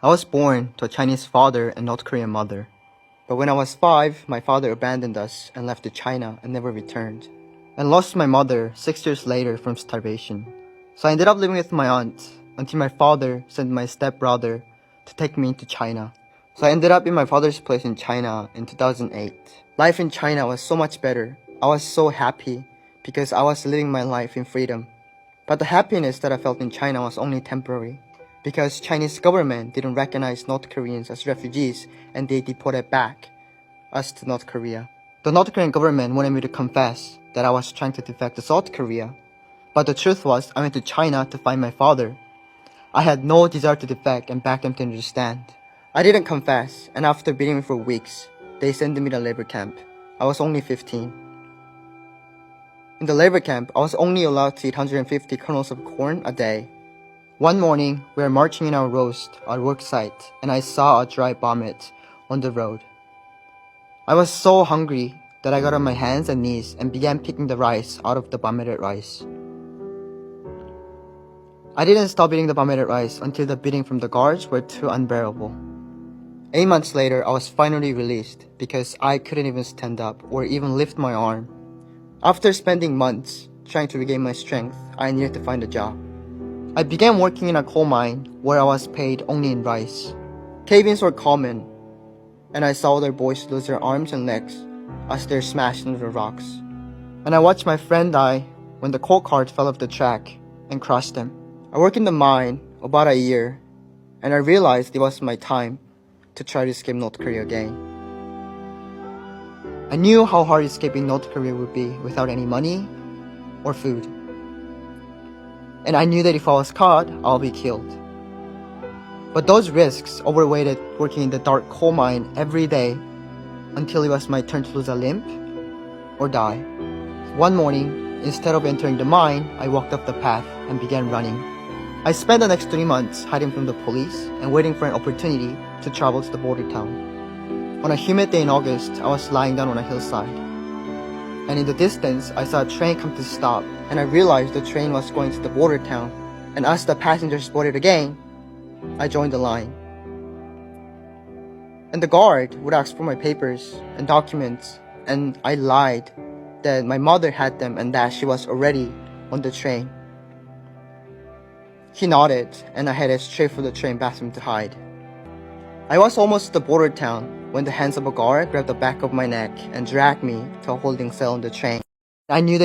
I was born to a Chinese father and North Korean mother. But when I was 5, my father abandoned us and left to China and never returned. And lost my mother 6 years later from starvation. So I ended up living with my aunt until my father sent my stepbrother to take me to China. So I ended up in my father's place in China in 2008. Life in China was so much better. I was so happy because I was living my life in freedom. But the happiness that I felt in China was only temporary, because Chinese government didn't recognize North Koreans as refugees and they deported back us to North Korea. The North Korean government wanted me to confess that I was trying to defect to South Korea. But the truth was, I went to China to find my father. I had no desire to defect and back them to understand. I didn't confess, and after beating me for weeks, they sent me to labor camp. I was only 15. In the labor camp, I was only allowed to eat 150 kernels of corn a day. One morning, we were marching in our roast, our work site, and I saw a dry vomit on the road. I was so hungry that I got on my hands and knees and began picking the rice out of the vomited rice. I didn't stop eating the vomited rice until the beating from the guards were too unbearable. 8 months later, I was finally released because I couldn't even stand up or even lift my arm. After spending months trying to regain my strength, I needed to find a job. I began working in a coal mine where I was paid only in rice. Cave-ins were common, and I saw other boys lose their arms and legs as they're smashed into the rocks. And I watched my friend die when the coal cart fell off the track and crushed him. I worked in the mine about a year, and I realized it was my time to try to escape North Korea again. I knew how hard escaping North Korea would be without any money or food. And I knew that if I was caught, I'll be killed. But those risks overweighed working in the dark coal mine every day until it was my turn to lose a limb or die. One morning, instead of entering the mine, I walked up the path and began running. I spent the next 3 months hiding from the police and waiting for an opportunity to travel to the border town. On a humid day in August, I was lying down on a hillside. And in the distance, I saw a train come to stop, and I realized the train was going to the border town. And as the passengers boarded again, I joined the line. And the guard would ask for my papers and documents, and I lied that my mother had them and that she was already on the train. He nodded, and I headed straight for the train bathroom to hide. I was almost to the border town when the hands of a guard grabbed the back of my neck and dragged me to a holding cell on the train. I knew that